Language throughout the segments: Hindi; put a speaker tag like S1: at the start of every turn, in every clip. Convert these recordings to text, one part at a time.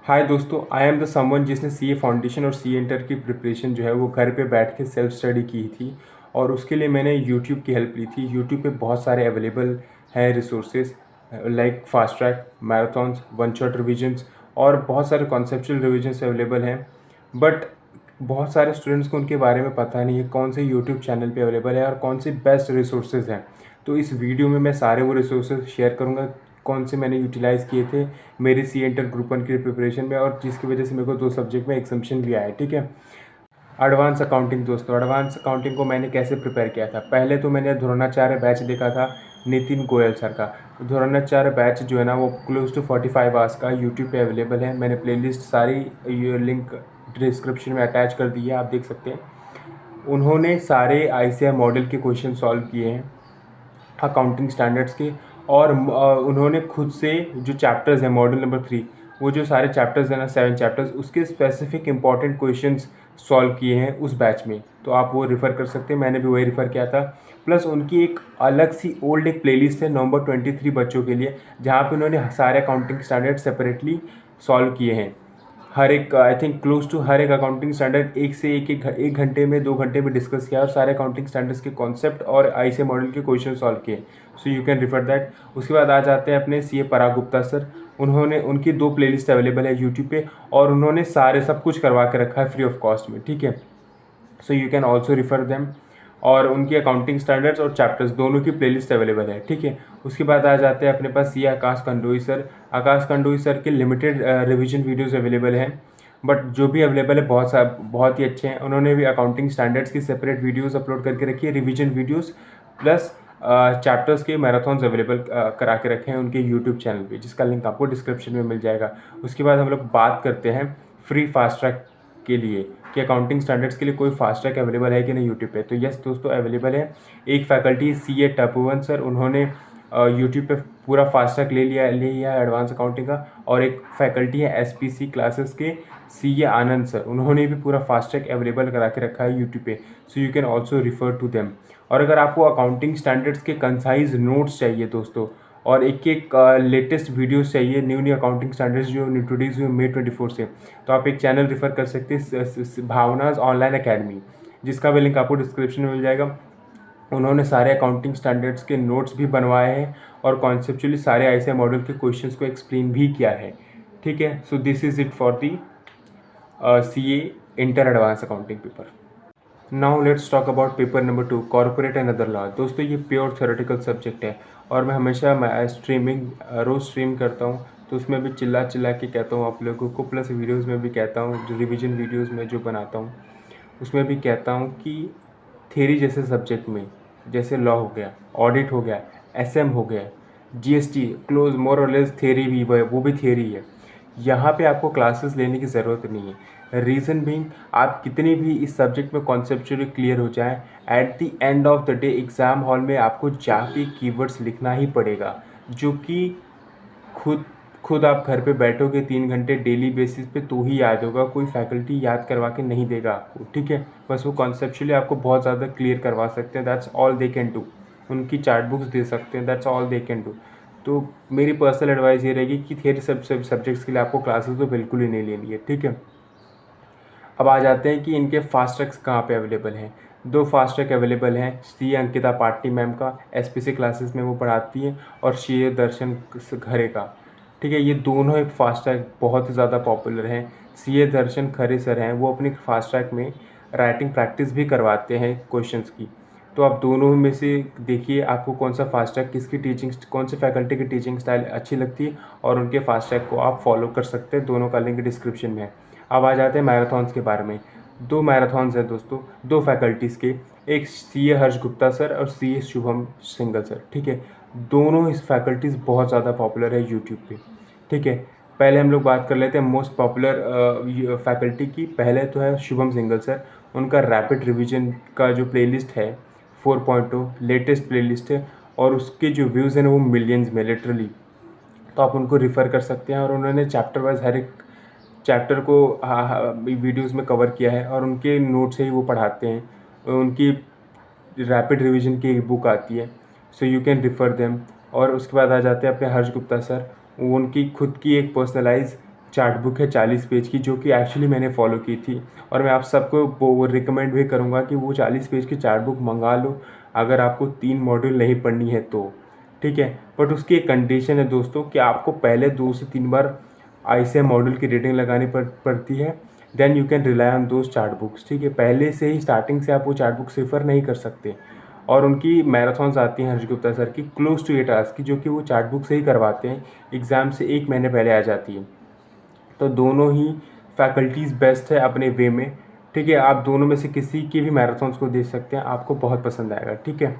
S1: हाय दोस्तों, आई एम द समवन जिसने सीए फाउंडेशन और सीए इंटर की प्रिपरेशन जो है वो घर पे बैठ के सेल्फ स्टडी की थी। और उसके लिए मैंने यूट्यूब की हेल्प ली थी। यूट्यूब पे बहुत सारे अवेलेबल है resources like fast track, marathons, one shot revisions और बहुत सारे कॉन्सेप्चुअल रिविजन्स अवेलेबल हैं। बट बहुत सारे स्टूडेंट्स को उनके बारे में पता नहीं है कौन से यूट्यूब चैनल पे अवेलेबल है और कौन से बेस्ट रिसोर्सेज हैं। तो इस वीडियो में मैं सारे वो रिसोर्सेज शेयर करूँगा कौन से मैंने यूटिलाइज़ किए थे मेरी सी इंटर ग्रुप 1 की प्रिपरेशन में, और जिसकी वजह से मेरे को 2 सब्जेक्ट में एग्जाम्पशन भी आया। ठीक है। एडवांस अकाउंटिंग दोस्तों, एडवांस अकाउंटिंग को मैंने कैसे प्रिपेयर किया था। पहले तो मैंने द्रोणाचार्य बैच देखा था नितिन गोयल सर का। द्रोणाचार्य बैच जो है ना वो क्लोज टू 45 आवर्स का यूट्यूब पे अवेलेबल है। मैंने प्लेलिस्ट सारी ये लिंक डिस्क्रिप्शन में अटैच कर दी है, आप देख सकते हैं। उन्होंने सारे आईसीआई मॉडल के क्वेश्चन सॉल्व किए हैं अकाउंटिंग स्टैंडर्ड्स के। और उन्होंने खुद से जो चैप्टर्स हैं मॉड्यूल नंबर 3, वो जो सारे चैप्टर्स हैं ना 7 चैप्टर्स, उसके स्पेसिफिक इंपॉर्टेंट क्वेश्चंस सॉल्व किए हैं उस बैच में। तो आप वो रेफ़र कर सकते हैं, मैंने भी वही रेफ़र किया था। प्लस उनकी एक अलग सी ओल्ड एक प्लेलिस्ट है नवंबर 23 बच्चों के लिए, जहाँ पे उन्होंने सारे अकाउंटिंग स्टैंडर्ड सेपरेटली सॉल्व किए हैं। हर एक आई थिंक क्लोज टू हर एक अकाउंटिंग स्टैंडर्ड एक घंटे में 2 घंटे में डिस्कस किया और सारे अकाउंटिंग स्टैंडर्ड्स के कॉन्सेप्ट और आईसीए मॉडल के क्वेश्चन सॉल्व किए। सो यू कैन रिफर दैट। उसके बाद आ जाते हैं अपने सीए पराग गुप्ता सर। उन्होंने उनकी 2 प्लेलिस्ट अवेलेबल है यूट्यूब पे और उन्होंने सारे सब कुछ करवा के रखा है फ्री ऑफ कॉस्ट में। ठीक है। सो you can also refer them. और उनकी अकाउंटिंग स्टैंडर्ड्स और चैप्टर्स दोनों की प्लेलिस्ट अवेलेबल है। ठीक है। उसके बाद आ जाते हैं अपने पास ये आकाश कंडोई सर। आकाश कंडोई सर के लिमिटेड रिवीजन वीडियोस अवेलेबल हैं, बट जो भी अवेलेबल है बहुत ही अच्छे हैं। उन्होंने भी अकाउंटिंग स्टैंडर्ड्स की सेपरेट वीडियोस अपलोड करके रखी है, रिवीजन वीडियोस प्लस चैप्टर्स के मैराथन्स अवेलेबल करा के रखे हैं उनके यूट्यूब चैनल पे, जिसका लिंक आपको डिस्क्रिप्शन में मिल जाएगा। उसके बाद हम लोग बात करते हैं फ्री फास्ट ट्रैक के लिए कि अकाउंटिंग स्टैंडर्ड्स के लिए कोई फास्ट ट्रैक अवेलेबल है कि नहीं यूट्यूब पे। तो यस दोस्तों, अवेलेबल है। एक फैकल्टी सी ए तपोवन सर, उन्होंने यूट्यूब पे पूरा फास्ट ट्रैक ले लिया एडवांस अकाउंटिंग का। और एक फैकल्टी है एसपीसी क्लासेस के सी ए आनंद सर, उन्होंने भी पूरा फास्ट ट्रैक अवेलेबल करा के रखा है यूट्यूब पे। So you can also refer to them. और अगर आपको अकाउंटिंग स्टैंडर्ड्स के कंसाइज नोट्स चाहिए दोस्तों, और एक लेटेस्ट वीडियोस चाहिए न्यू अकाउंटिंग स्टैंडर्ड्स जो इंट्रोड्यूस हुए May 24 से, तो आप एक चैनल रिफर कर सकते हैं भावनाज ऑनलाइन अकेडमी, जिसका भी लिंक आपको डिस्क्रिप्शन में मिल जाएगा। उन्होंने सारे अकाउंटिंग स्टैंडर्ड्स के नोट्स भी बनवाए हैं और कॉन्सेप्चुअली सारे आईसीआई मॉडल के क्वेश्चंस को एक्सप्लेन भी किया है। ठीक है। So this is it for the C A inter advance accounting paper. Now let's talk about paper number 2, corporate and other law. दोस्तों ये प्योर थ्योरेटिकल सब्जेक्ट है और मैं हमेशा रोज़ स्ट्रीम करता हूँ, तो उसमें भी चिल्ला चिल्ला के कहता हूँ आप लोगों को, प्लस वीडियोज़ में भी कहता हूँ, जो रिविजन वीडियोज़ में जो बनाता हूँ उसमें भी कहता हूँ कि थ्योरी जैसे सब्जेक्ट में, जैसे लॉ हो गया, ऑडिट हो गया, एसएम हो गया, जीएसटी क्लोज मोर और लेस थ्योरी भी वो भी थ्योरी है। यहाँ पे आपको क्लासेस लेने की ज़रूरत नहीं है। रीज़न बीइंग, आप कितनी भी इस सब्जेक्ट में कॉन्सेप्चुअली क्लियर हो जाए, at the end of the day exam hall में आपको जाके कीवर्ड्स लिखना ही पड़ेगा, जो कि खुद खुद आप घर पे बैठोगे 3 घंटे डेली बेसिस पे तो ही याद होगा, कोई फैकल्टी याद करवा के नहीं देगा आपको। ठीक है। बस वो कॉन्सेप्चुअली आपको बहुत ज़्यादा क्लियर करवा सकते हैं, that's all they can do. उनकी चार्ट बुक्स दे सकते हैं, that's all they can do. तो मेरी पर्सनल एडवाइस ये रहेगी कि थियरी सब्जेक्ट्स के लिए आपको क्लासेस तो बिल्कुल ही नहीं लेनी है। ठीक है। अब आ जाते हैं कि इनके फास्ट ट्रैक्स कहाँ पे अवेलेबल हैं। 2 फास्ट ट्रैक अवेलेबल हैं, सी अंकिता पाटनी मैम का, एसपीसी क्लासेस में वो पढ़ाती हैं, और सी दर्शन घरे का। ठीक है। ये दोनों एक फास्ट ट्रैक बहुत ही ज़्यादा पॉपुलर हैं। सी दर्शन खरे सर हैं, वो अपनी फास्ट ट्रैक में राइटिंग प्रैक्टिस भी करवाते हैं क्वेश्चंस की। तो आप दोनों में से देखिए आपको कौन सा फास्ट ट्रैक, किसकी टीचिंग, कौन से फैकल्टी की टीचिंग स्टाइल अच्छी लगती है, और उनके फास्ट ट्रैक को आप फॉलो कर सकते हैं। दोनों का लिंक डिस्क्रिप्शन में है। अब आ जाते हैं मैराथन्स के बारे में। 2 मैराथन्स हैं दोस्तों, 2 फैकल्टीज़ के, एक सीए हर्ष गुप्ता सर और सीए शुभम सिंगल सर। ठीक है। दोनों इस फैकल्टीज़ बहुत ज़्यादा पॉपुलर है यूट्यूब पे। ठीक है। पहले हम लोग बात कर लेते हैं मोस्ट पॉपुलर फैकल्टी की। पहले तो है शुभम सिंगल सर, उनका रैपिड रिवीजन का जो प्लेलिस्ट है 4.0 लेटेस्ट प्लेलिस्ट है, और उसके जो व्यूज़ हैं वो मिलियंस में लिटरली। तो आप उनको रिफ़र कर सकते हैं, और उन्होंने चैप्टर वाइज हर एक चैप्टर को वीडियोस में कवर किया है, और उनके नोट से ही वो पढ़ाते हैं। उनकी रैपिड रिवीजन की एक बुक आती है, सो यू कैन रिफ़र देम। और उसके बाद आ जाते हैं अपने हर्ष गुप्ता सर, उनकी खुद की एक पर्सनलाइज चार्ट बुक है 40 पेज की, जो कि एक्चुअली मैंने फॉलो की थी, और मैं आप सबको वो रिकमेंड भी करूँगा कि वो 40 पेज की चार्ट बुक मंगा लो अगर आपको 3 मॉड्यूल नहीं पढ़नी है तो, ठीक है। बट उसकी एक कंडीशन है दोस्तों कि आपको पहले 2 से 3 बार ऐसे मॉड्यूल की रीडिंग लगानी पड़ती है, then you can rely on those chart books, ठीक है। पहले से ही स्टार्टिंग से आप वो चार्ट बुक्स रेफर नहीं कर सकते। और उनकी मैराथन्स आती हैं हर्ष गुप्ता सर की क्लोज टू 8 आवर्स की, जो कि वो चार्ट बुक से ही करवाते हैं, एग्ज़ाम से 1 महीने पहले आ जाती है। तो दोनों ही फैकल्टीज़ बेस्ट है अपने वे में, ठीक है। आप दोनों में से किसी की भी मैराथन्स को देख सकते हैं, आपको बहुत पसंद आएगा, ठीक है।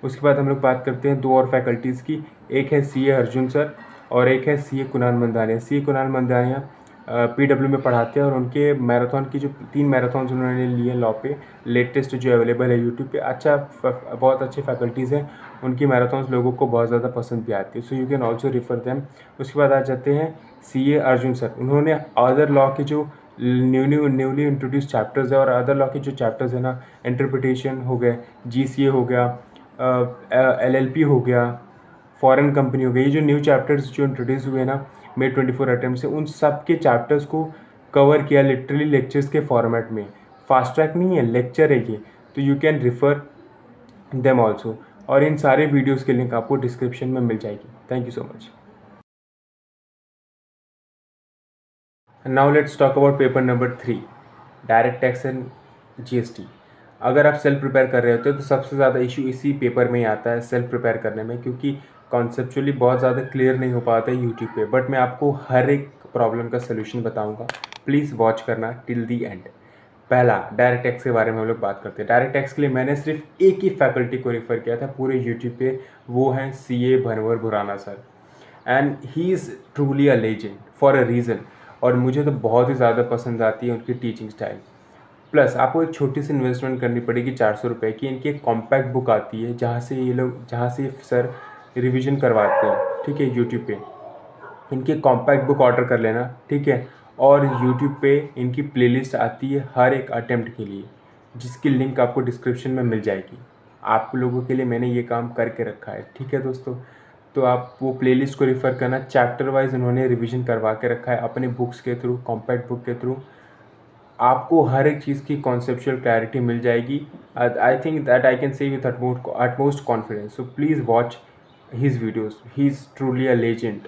S1: उसके बाद हम लोग बात करते हैं 2 और फैकल्टीज़ की। एक है सीए अर्जुन सर और एक है CA Kunal Mandania. CA Kunal Mandania PW में पढ़ाते हैं, और उनके मैराथन की जो 3 मैराथन्स उन्होंने लिए लॉ पे, लेटेस्ट जो अवेलेबल है यूट्यूब पे, बहुत अच्छे फैकल्टीज़ हैं। उनकी मैराथन्स लोगों को बहुत ज़्यादा पसंद भी आती है, सो you can also refer them. उसके बाद आ जाते हैं सीए अर्जुन सर। उन्होंने अदर लॉ के जो न्यूली इंट्रोड्यूस चैप्टर्स है और अदर लॉ के जो चैप्टर्स है ना, इंटरप्रिटेशन हो गए, जीसीए हो गया, एलएलपी हो गया, फॉरेन कंपनी हो गई, ये जो न्यू चैप्टर्स जो इंट्रोड्यूस हुए ना May 24 अटेम्प्ट से, उन सब के चैप्टर्स को कवर किया लिटरली लेक्चर्स के फॉर्मेट में। फास्ट ट्रैक नहीं है, लेक्चर है ये, तो you can refer them also. और इन सारे वीडियोज़ के लिंक आपको डिस्क्रिप्शन में मिल जाएगी। Thank you so much. Now let's talk about paper number 3, direct tax and GST. अगर आप सेल्फ प्रिपेयर कर रहे होते हो तो सबसे ज़्यादा इशू इसी पेपर में ही आता है, सेल्फ प्रिपेयर करने में, क्योंकि कॉन्सेप्चुअली बहुत ज़्यादा क्लियर नहीं हो पाता है यूट्यूब पे। बट मैं आपको हर एक प्रॉब्लम का सलूशन बताऊंगा, प्लीज़ वॉच करना टिल दी एंड। पहला, डायरेक्ट टैक्स के बारे में हम लोग बात करते हैं। डायरेक्ट टैक्स के लिए मैंने सिर्फ एक ही फैकल्टी को रेफ़र किया था पूरे यूट्यूब पे, वो हैं CA Bhanwar Bhurana sir, and he is truly a legend for a reason. और मुझे तो बहुत ही ज़्यादा पसंद आती है उनकी टीचिंग स्टाइल। प्लस आपको एक छोटी सी इन्वेस्टमेंट करनी पड़ेगी 400 रुपये की। इनकी एक कॉम्पैक्ट बुक आती है जहाँ से सर रिवीजन करवाते हैं, ठीक है, यूट्यूब पे। इनकी कॉम्पैक्ट बुक ऑर्डर कर लेना, ठीक है। और यूट्यूब पे इनकी प्लेलिस्ट आती है हर एक अटेम्प्ट के लिए, जिसकी लिंक आपको डिस्क्रिप्शन में मिल जाएगी। आप लोगों के लिए मैंने ये काम करके रखा है, ठीक है दोस्तों। तो आप वो प्लेलिस्ट को रिफ़र करना, चैप्टर वाइज उन्होंने रिवीजन करवा के रखा है अपने बुक्स के थ्रू, कॉम्पैक्ट बुक के थ्रू। आपको हर एक चीज़ की कॉन्सेप्चुअल क्लैरिटी मिल जाएगी। I think that I can say with utmost confidence. So please watch his videos, he is truly a legend.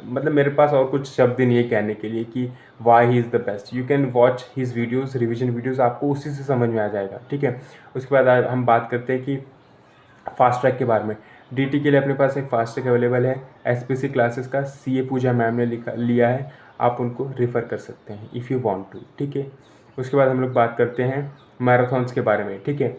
S1: मतलब मेरे पास और कुछ शब्द नहीं है कहने के लिए कि why he is the best. You can watch his videos, revision videos, आपको उसी से समझ में आ जाएगा, ठीक है। उसके बाद हम बात करते हैं कि फास्ट ट्रैक के बारे में। डीटी के लिए अपने पास एक फास्ट ट्रैक अवेलेबल है, एसपीसी क्लासेस का सीए पूजा मैम ने लिया है, आप उनको रेफ़र कर सकते हैं इफ़ यू वांट टू, ठीक है। उसके बाद हम लोग बात करते हैं मैराथन्स के बारे में, ठीक है।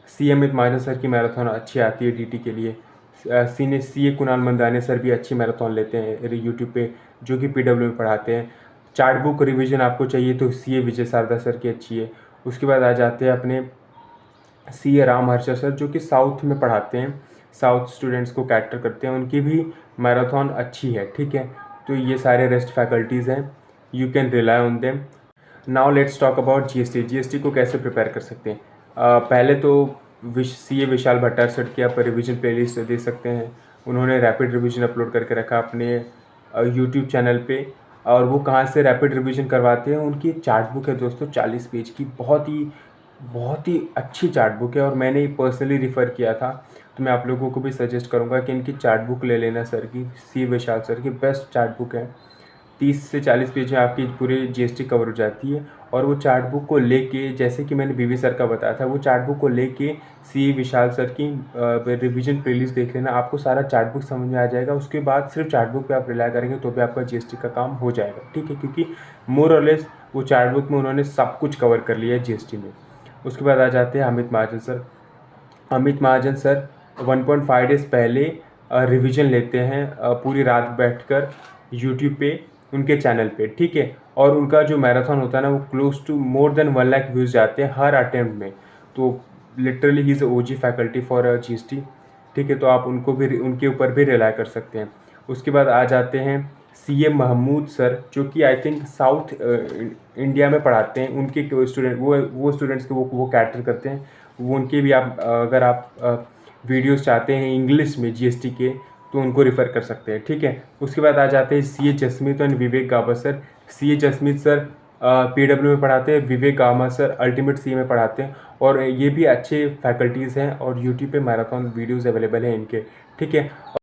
S1: सी अमित महाजन सर की मैराथन अच्छी आती है डीटी के लिए। सीए कुणाल मंदानिया सर भी अच्छी मैराथन लेते हैं यूट्यूब पे, जो कि पीडब्ल्यू में पढ़ाते हैं। चार्ट बुक रिवीजन आपको चाहिए तो सीए विजय शारदा सर की अच्छी है। उसके बाद आ जाते हैं अपने सीए राम हर्षा सर, जो कि साउथ में पढ़ाते हैं, साउथ स्टूडेंट्स को कैटर करते हैं, उनकी भी मैराथन अच्छी है, ठीक है। तो ये सारे रेस्ट फैकल्टीज़ हैं, you can rely on them. Now let's talk about GST. GST को कैसे प्रिपेयर कर सकते हैं। पहले तो सीए विशाल भट्टार सर की आप रिवीजन प्लेलिस्ट दे सकते हैं। उन्होंने रैपिड रिवीजन अपलोड करके रखा अपने यूट्यूब चैनल पे, और वो कहाँ से रैपिड रिवीजन करवाते हैं, उनकी चार्ट बुक है दोस्तों 40 पेज की, बहुत ही अच्छी चार्ट बुक है, और मैंने पर्सनली रिफ़र किया था। तो मैं आप लोगों को भी सजेस्ट करूँगा कि इनकी चार्ट बुक ले लेना सर की, सी विशाल सर की बेस्ट चार्ट बुक है। 30 से 40 पेज में आपकी पूरी जीएसटी कवर हो जाती है। और वो चार्ट बुक को लेके, जैसे कि मैंने बीवी सर का बताया था, वो चार्ट बुक को लेके सी विशाल सर की रिवीजन प्लेलिस्ट देख लेना, आपको सारा चार्ट बुक समझ में आ जाएगा। उसके बाद सिर्फ चार्ट बुक पे आप रिलाई करेंगे तो भी आपका जीएसटी का काम हो जाएगा, ठीक है, क्योंकि मोर और लेस वो चार्ट बुक में उन्होंने सब कुछ कवर कर लिया है जीएसटी में। उसके बाद आ जाते हैं अमित महाजन सर। अमित महाजन सर 1.5 डेज़ पहले रिवीजन लेते हैं पूरी रात बैठकर यूट्यूब पे, उनके चैनल पे, ठीक है। और उनका जो मैराथन होता है ना, वो close to more than 1 lakh views जाते हैं हर अटेम्प्ट में। तो literally he is OG faculty for GST, ठीक है। तो आप उनको भी, उनके ऊपर भी रिलाई कर सकते हैं। उसके बाद आ जाते हैं सीए महमूद सर, जो कि आई थिंक साउथ इंडिया में पढ़ाते हैं। उनके स्टूडेंट, वो स्टूडेंट्स के वो कैटर करते हैं। वो उनके भी आप अगर आप वीडियोस चाहते हैं इंग्लिश में जीएसटी के, तो उनको रिफ़र कर सकते हैं, ठीक है। उसके बाद आ जाते हैं CA Jasmeet and Vivek Gaba sir. CA Jasmeet sir PW में पढ़ाते हैं, Vivek Gaba sir ultimate CA में पढ़ाते हैं, और ये भी अच्छे फैकल्टीज़ हैं, और यूट्यूब पे मैराथन वीडियोज़ अवेलेबल हैं इनके, ठीक है।